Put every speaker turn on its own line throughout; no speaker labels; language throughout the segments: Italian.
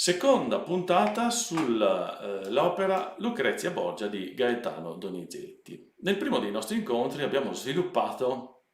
Seconda puntata sull'opera Lucrezia Borgia di Gaetano Donizetti. Nel primo dei nostri incontri abbiamo sviluppato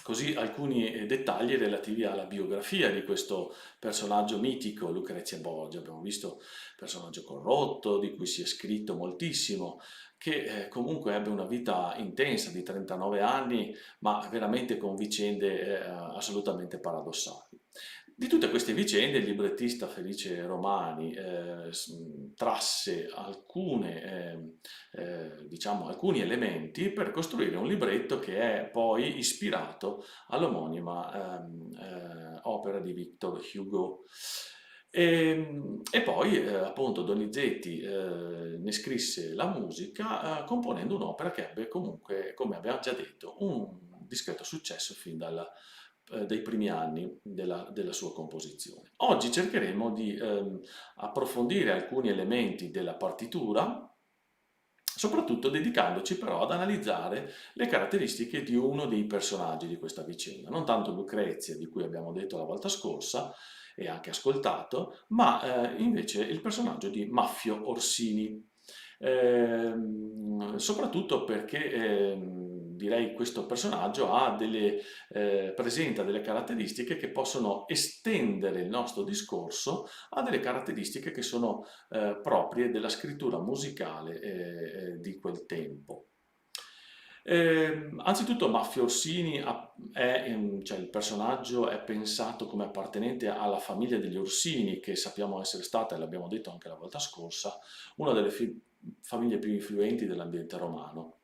così alcuni dettagli relativi alla biografia di questo personaggio mitico, Lucrezia Borgia. Abbiamo visto personaggio corrotto, di cui si è scritto moltissimo, che comunque ebbe una vita intensa di 39 anni, ma veramente con vicende assolutamente paradossali. Di tutte queste vicende il librettista Felice Romani trasse diciamo, alcuni elementi per costruire un libretto che è poi ispirato all'omonima opera di Victor Hugo. E poi appunto Donizetti ne scrisse la musica componendo un'opera che ebbe comunque, come abbiamo già detto, un discreto successo fin dai primi anni della sua composizione. Oggi cercheremo di approfondire alcuni elementi della partitura, soprattutto dedicandoci però ad analizzare le caratteristiche di uno dei personaggi di questa vicenda, non tanto Lucrezia, di cui abbiamo detto la volta scorsa e anche ascoltato, ma invece il personaggio di Maffio Orsini. Soprattutto perché direi questo personaggio presenta delle caratteristiche che possono estendere il nostro discorso a delle caratteristiche che sono proprie della scrittura musicale di quel tempo. Anzitutto Maffio Orsini cioè il personaggio è pensato come appartenente alla famiglia degli Orsini, che sappiamo essere stata, e l'abbiamo detto anche la volta scorsa, una delle famiglie più influenti dell'ambiente romano,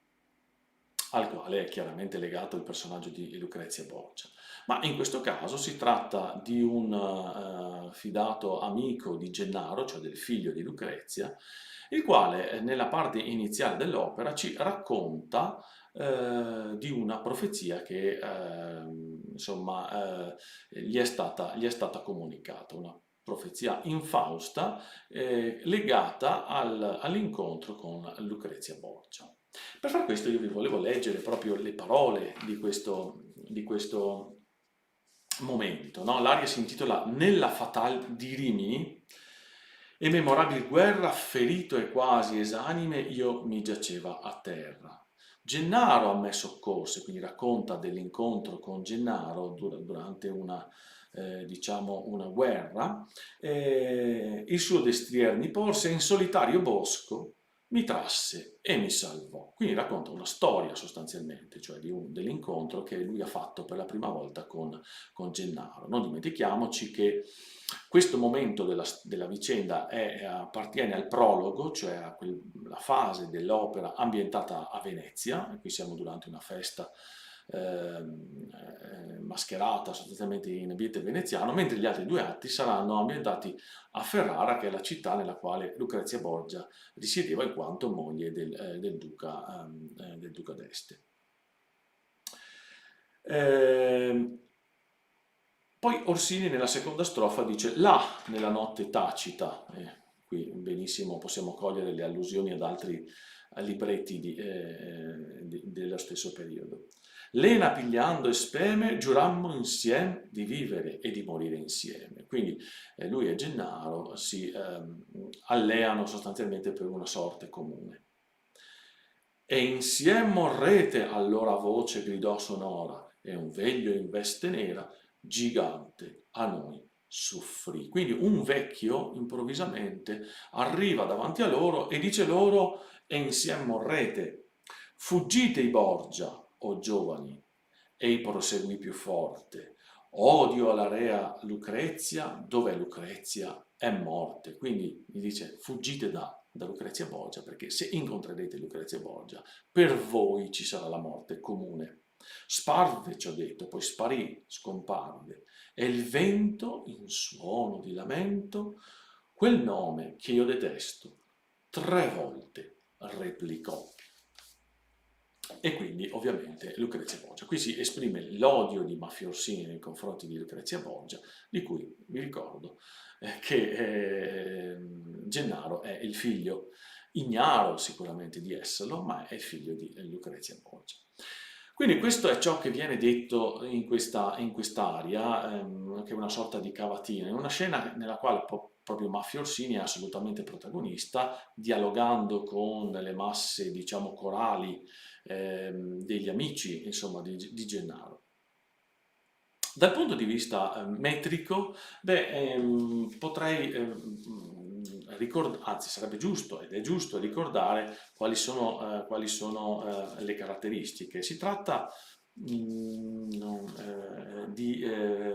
al quale è chiaramente legato il personaggio di Lucrezia Borgia. Ma in questo caso si tratta di un fidato amico di Gennaro, cioè del figlio di Lucrezia, il quale nella parte iniziale dell'opera ci racconta di una profezia che insomma gli è stata comunicata, una profezia infausta legata all'incontro con Lucrezia Borgia. Per far questo io vi volevo leggere proprio le parole di questo momento, no? L'aria si intitola Nella fatal di Rimini e memorabil guerra, ferito e quasi esanime, io mi giaceva a terra. Gennaro a me soccorse, quindi racconta dell'incontro con Gennaro durante diciamo una guerra. Il suo destrier mi porse in solitario bosco, mi trasse e mi salvò. Quindi racconta una storia sostanzialmente, cioè dell'incontro che lui ha fatto per la prima volta con Gennaro. Non dimentichiamoci che questo momento della vicenda appartiene al prologo, cioè alla fase dell'opera ambientata a Venezia, e qui siamo durante una festa mascherata sostanzialmente in ambiente veneziano, mentre gli altri due atti saranno ambientati a Ferrara, che è la città nella quale Lucrezia Borgia risiedeva in quanto moglie del duca d'Este. Poi Orsini nella seconda strofa dice là nella notte tacita, qui benissimo possiamo cogliere le allusioni ad altri libretti dello stesso periodo. Lena pigliando e speme, giurammo insieme di vivere e di morire insieme. Quindi lui e Gennaro si alleano sostanzialmente per una sorte comune. E insieme morrete, allora voce gridò sonora, e un veglio in veste nera, gigante, a noi soffrì. Quindi un vecchio improvvisamente arriva davanti a loro e dice loro, e insieme morrete. Fuggite i Borgia, o giovani, e proseguì più forte. Odio alla rea Lucrezia, dov'è Lucrezia? È morte. Quindi mi dice fuggite da Lucrezia Borgia, perché se incontrerete Lucrezia Borgia, per voi ci sarà la morte comune. Sparve, ci ho detto, poi sparì, scomparve, e il vento, in suono di lamento, quel nome che io detesto, 3 volte replicò. E quindi ovviamente Lucrezia Borgia. Qui si esprime l'odio di Maffio Orsini nei confronti di Lucrezia Borgia, di cui vi ricordo che Gennaro è il figlio, ignaro sicuramente di esserlo, ma è il figlio di Lucrezia Borgia. Quindi questo è ciò che viene detto in quest'aria, che è una sorta di cavatina, in una scena nella quale proprio Maffio Orsini è assolutamente protagonista, dialogando con le masse, diciamo, corali degli amici, insomma, di Gennaro. Dal punto di vista metrico, potrei anzi sarebbe giusto ed è giusto ricordare quali sono le caratteristiche. Si tratta di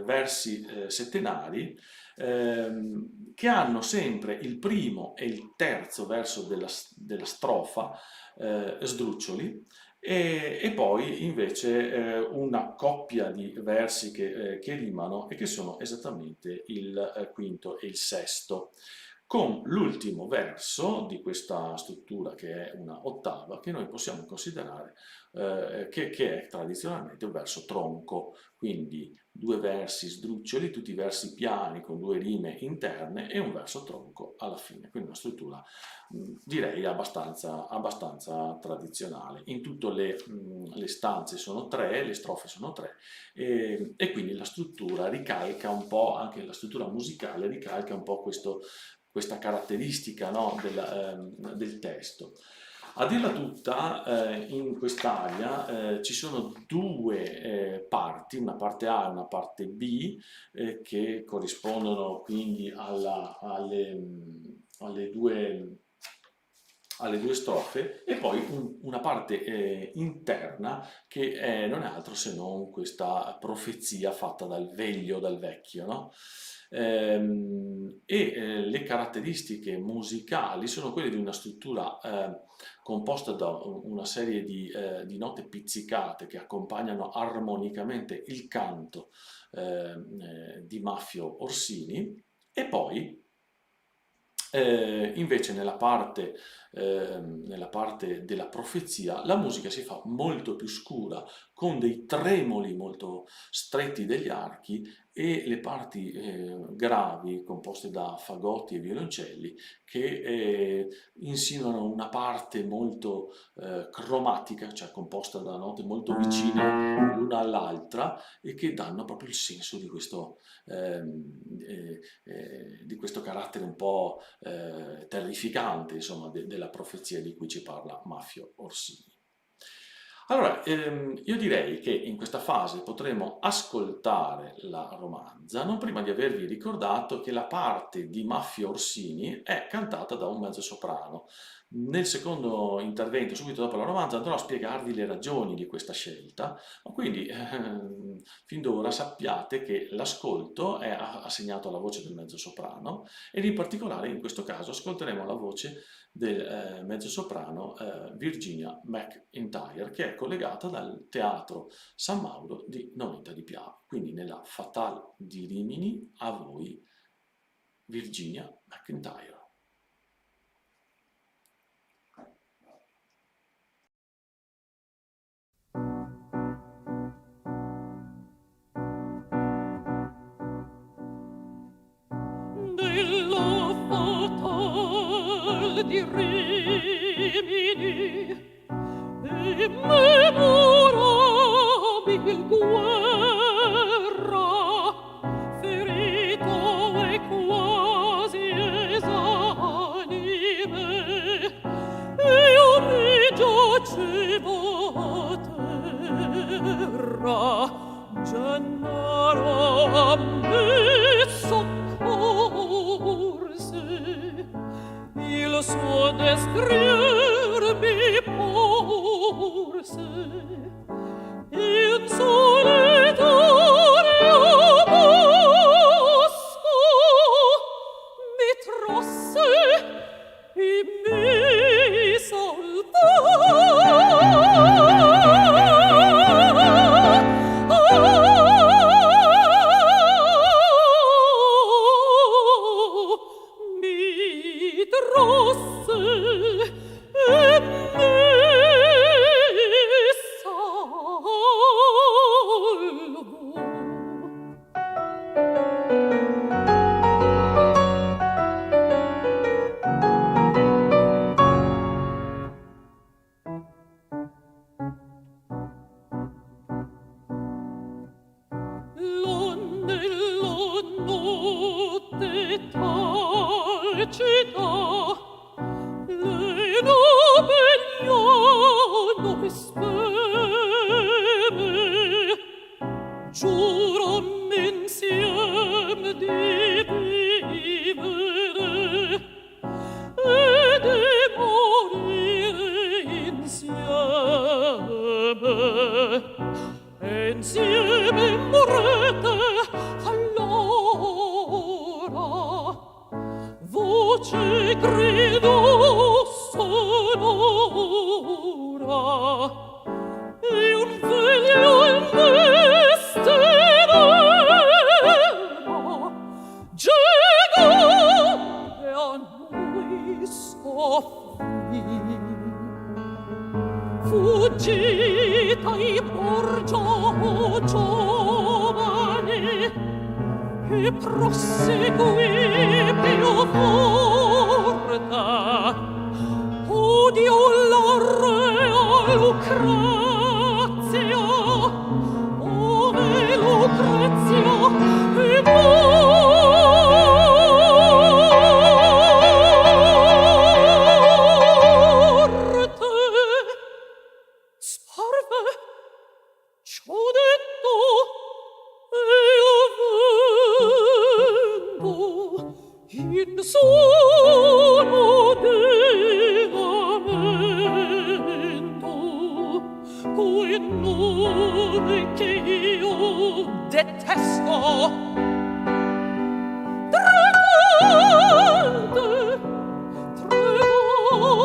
versi settenari che hanno sempre il primo e il terzo verso della strofa sdruccioli e poi invece una coppia di versi che rimano e che sono esattamente il quinto e il sesto, con l'ultimo verso di questa struttura che è una ottava, che noi possiamo considerare che è tradizionalmente un verso tronco, quindi due versi sdruccioli, tutti versi piani con due rime interne e un verso tronco alla fine, quindi una struttura direi abbastanza tradizionale. In tutte le stanze sono tre, le strofe sono tre e quindi la struttura ricalca un po', anche la struttura musicale ricalca un po' questa caratteristica, no, del testo. A dirla tutta, in quest'aria ci sono due parti, una parte A e una parte B, che corrispondono quindi alle due strofe, e poi una parte interna che non è altro se non questa profezia fatta dal veglio, dal vecchio, no? Le caratteristiche musicali sono quelle di una struttura composta da una serie di note pizzicate che accompagnano armonicamente il canto di Maffio Orsini, e poi invece nella parte della profezia la musica si fa molto più scura, con dei tremoli molto stretti degli archi e le parti gravi composte da fagotti e violoncelli che insinuano una parte molto cromatica, cioè composta da note molto vicine l'una all'altra e che danno proprio il senso di questo carattere un po' terrificante, insomma, della profezia di cui ci parla Maffio Orsini. Allora, io direi che in questa fase potremo ascoltare la romanza, non prima di avervi ricordato che la parte di Maffio Orsini è cantata da un mezzosoprano. Nel secondo intervento, subito dopo la romanza, andrò a spiegarvi le ragioni di questa scelta, ma quindi fin d'ora sappiate che l'ascolto è assegnato alla voce del mezzosoprano ed in particolare in questo caso ascolteremo la voce del mezzosoprano Virginia McIntyre, che è collegata dal Teatro San Mauro di Nonetta di Piave. Quindi nella Fatale di Rimini, a voi Virginia McIntyre.
Della Fatale di Rimini e memorabil guerra, ferito e quasi esanime, io mi giacevo a terra, Gennaro a me soccorse, il suo destrier mi porse, in solitario bosco mi trasse e mi salvò. Mi trasse e mi salvò. insieme morrete allora, voce grido sonora e un veglio investeva gigante a noi soffrì. Fuggita i porgiamo giovane e proseguì più forte. Odio la rea Lucrezia, ove Lucrezia è morte. Sparve, ciò detto, e avendo in suono dilamento quel nome che io detesto, tremante, tremante,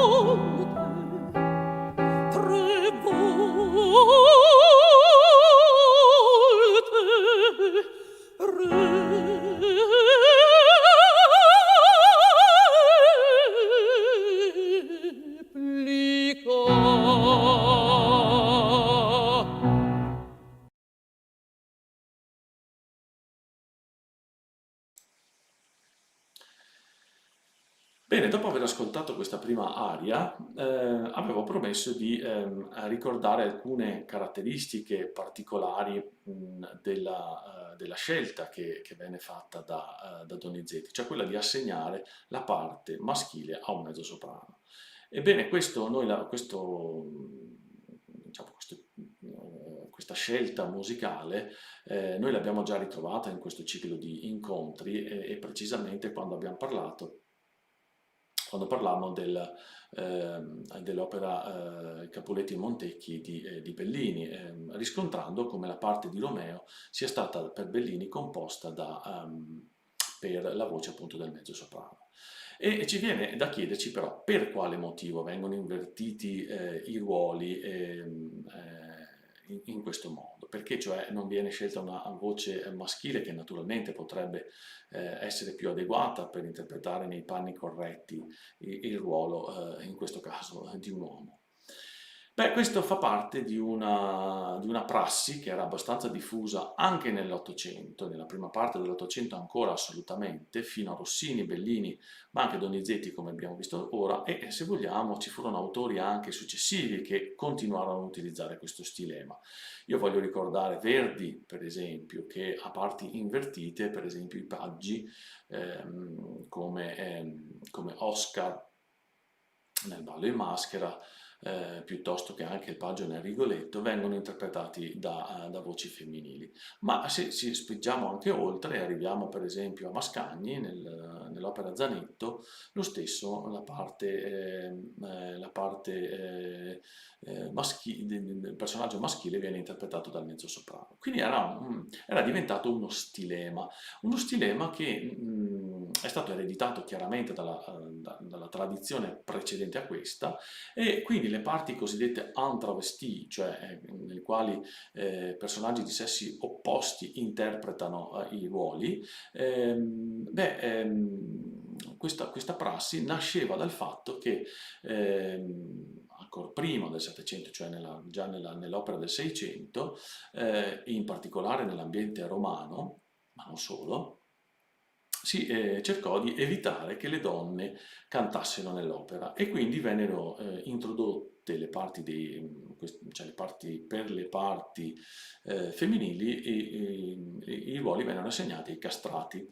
tre volte replica.
Bene, dopo aver ascoltato questa prima aria, avevo promesso di ricordare alcune caratteristiche particolari della scelta che venne fatta da Donizetti, cioè quella di assegnare la parte maschile a un mezzosoprano. Ebbene, questa scelta musicale noi l'abbiamo già ritrovata in questo ciclo di incontri e precisamente quando parlammo dell'opera Capuletti e Montecchi di Bellini, riscontrando come la parte di Romeo sia stata per Bellini composta per la voce appunto del mezzosoprano. E ci viene da chiederci però per quale motivo vengono invertiti i ruoli in questo modo, perché cioè non viene scelta una voce maschile che naturalmente potrebbe essere più adeguata per interpretare nei panni corretti il ruolo, in questo caso, di un uomo. Beh, questo fa parte di una prassi che era abbastanza diffusa anche nell'Ottocento, nella prima parte dell'Ottocento ancora assolutamente, fino a Rossini, Bellini, ma anche Donizetti come abbiamo visto ora, e se vogliamo ci furono autori anche successivi che continuarono a utilizzare questo stilema. Io voglio ricordare Verdi, per esempio, che a parti invertite, per esempio i paggi come Oscar nel Ballo in Maschera, piuttosto che anche il paggio nel Rigoletto, vengono interpretati da voci femminili. Ma se ci spingiamo anche oltre e arriviamo per esempio a Mascagni, nell'opera Zanetto, lo stesso, la parte del personaggio maschile viene interpretato dal mezzosoprano. Quindi era diventato uno stilema che è stato ereditato chiaramente dalla tradizione precedente a questa, e quindi le parti cosiddette en travesti, cioè nelle quali personaggi di sessi opposti interpretano i ruoli, questa prassi nasceva dal fatto che ancora prima del Settecento, cioè già nell'opera del Seicento, in particolare nell'ambiente romano, ma non solo, si cercò di evitare che le donne cantassero nell'opera e quindi vennero introdotte le parti per le parti femminili e i ruoli vennero assegnati ai castrati.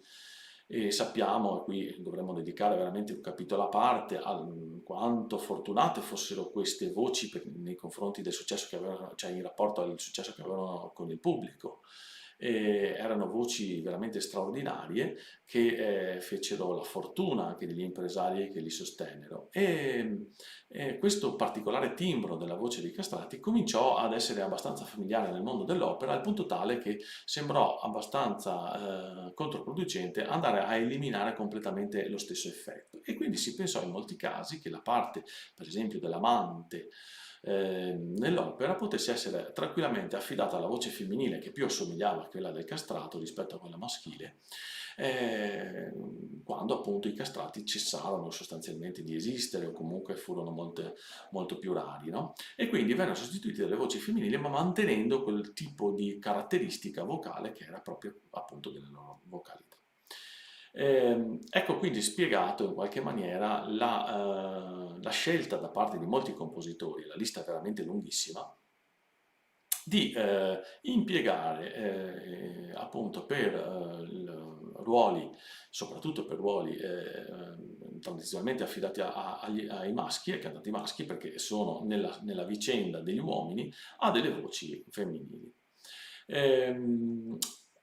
E sappiamo, e qui dovremmo dedicare veramente un capitolo a parte, a quanto fortunate fossero queste voci nei confronti del successo che avevano, cioè in rapporto al successo che avevano con il pubblico. erano voci veramente straordinarie che fecero la fortuna anche degli impresari che li sostennero. E questo particolare timbro della voce dei castrati cominciò ad essere abbastanza familiare nel mondo dell'opera, al punto tale che sembrò abbastanza controproducente andare a eliminare completamente lo stesso effetto. E quindi si pensò in molti casi che la parte, per esempio, dell'amante nell'opera potesse essere tranquillamente affidata alla voce femminile, che più assomigliava a quella del castrato rispetto a quella maschile, eh, quando appunto i castrati cessarono sostanzialmente di esistere o comunque furono molto più rari, no? E quindi vennero sostituiti dalle voci femminili, ma mantenendo quel tipo di caratteristica vocale che era proprio appunto delle loro vocalità. Ecco quindi spiegato in qualche maniera la scelta da parte di molti compositori, la lista è veramente lunghissima, di impiegare appunto per ruoli, soprattutto per ruoli tradizionalmente affidati ai maschi, ai cantanti maschi, perché sono nella vicenda degli uomini, a delle voci femminili. Ehm,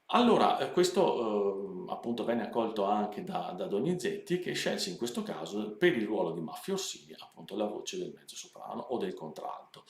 allora, questo appunto venne accolto anche da Donizetti, che scelse in questo caso per il ruolo di Maffio Orsini appunto la voce del mezzosoprano o del contralto.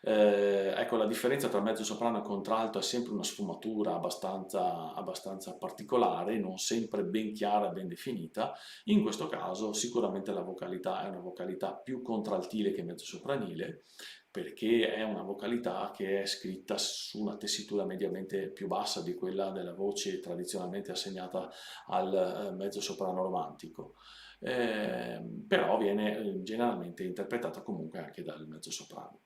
Ecco, la differenza tra mezzosoprano e contralto è sempre una sfumatura abbastanza particolare, non sempre ben chiara e ben definita. In questo caso sicuramente la vocalità è una vocalità più contraltile che mezzosopranile, perché è una vocalità che è scritta su una tessitura mediamente più bassa di quella della voce tradizionalmente assegnata al mezzosoprano romantico. Però viene generalmente interpretata comunque anche dal mezzosoprano.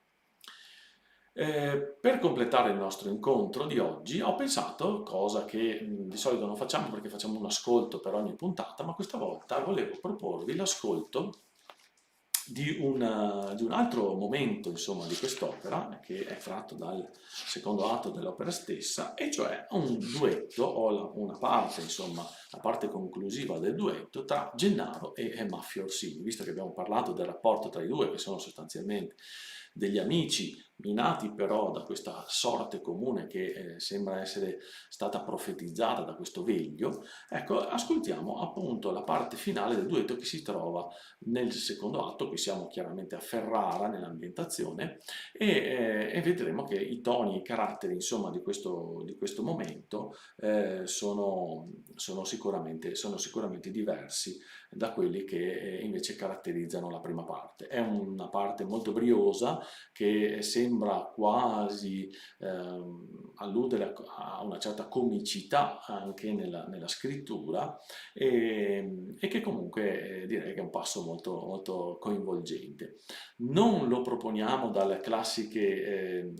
Per completare il nostro incontro di oggi ho pensato, cosa che di solito non facciamo perché facciamo un ascolto per ogni puntata, ma questa volta volevo proporvi l'ascolto di un altro momento, insomma, di quest'opera, che è tratto dal secondo atto dell'opera stessa, e cioè un duetto, o una parte, insomma, la parte conclusiva del duetto tra Gennaro e Maffio Orsini. Visto che abbiamo parlato del rapporto tra i due, che sono sostanzialmente degli amici, minati però da questa sorte comune che sembra essere stata profetizzata da questo veglio, ecco, ascoltiamo appunto la parte finale del duetto che si trova nel secondo atto. Qui siamo chiaramente a Ferrara nell'ambientazione e vedremo che i toni, i caratteri, insomma, di questo momento sono sicuramente diversi da quelli che invece caratterizzano la prima parte. È una parte molto briosa che sembra quasi alludere a una certa comicità anche nella scrittura e che comunque direi che è un passo molto coinvolgente. Non lo proponiamo dalle classiche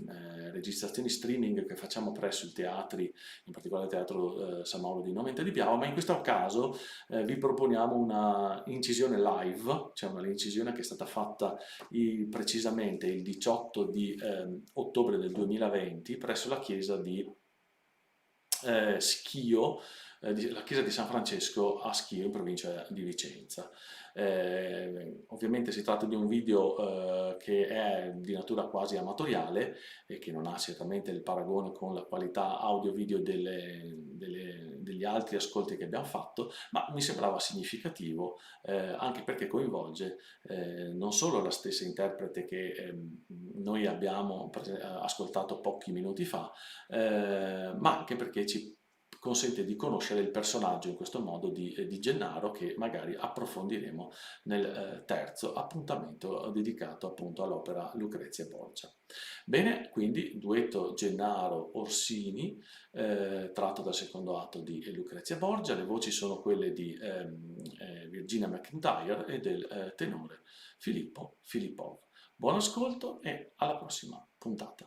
registrazioni streaming che facciamo presso i teatri, in particolare il Teatro San Mauro di Noventa di Piave, ma in questo caso vi proponiamo una incisione live, cioè una incisione che è stata fatta precisamente il 18 di ottobre del 2020 presso la chiesa di Schio, la chiesa di San Francesco a Schio in provincia di Vicenza. Ovviamente si tratta di un video che è di natura quasi amatoriale e che non ha certamente il paragone con la qualità audio-video degli altri ascolti che abbiamo fatto, ma mi sembrava significativo anche perché coinvolge non solo la stessa interprete che noi abbiamo ascoltato pochi minuti fa, ma anche perché ci consente di conoscere il personaggio in questo modo di Gennaro, che magari approfondiremo nel terzo appuntamento dedicato appunto all'opera Lucrezia Borgia. Bene, quindi duetto Gennaro-Orsini tratto dal secondo atto di Lucrezia Borgia. Le voci sono quelle di Virginia McIntyre e del tenore Filippo Filippov. Buon ascolto e alla prossima puntata.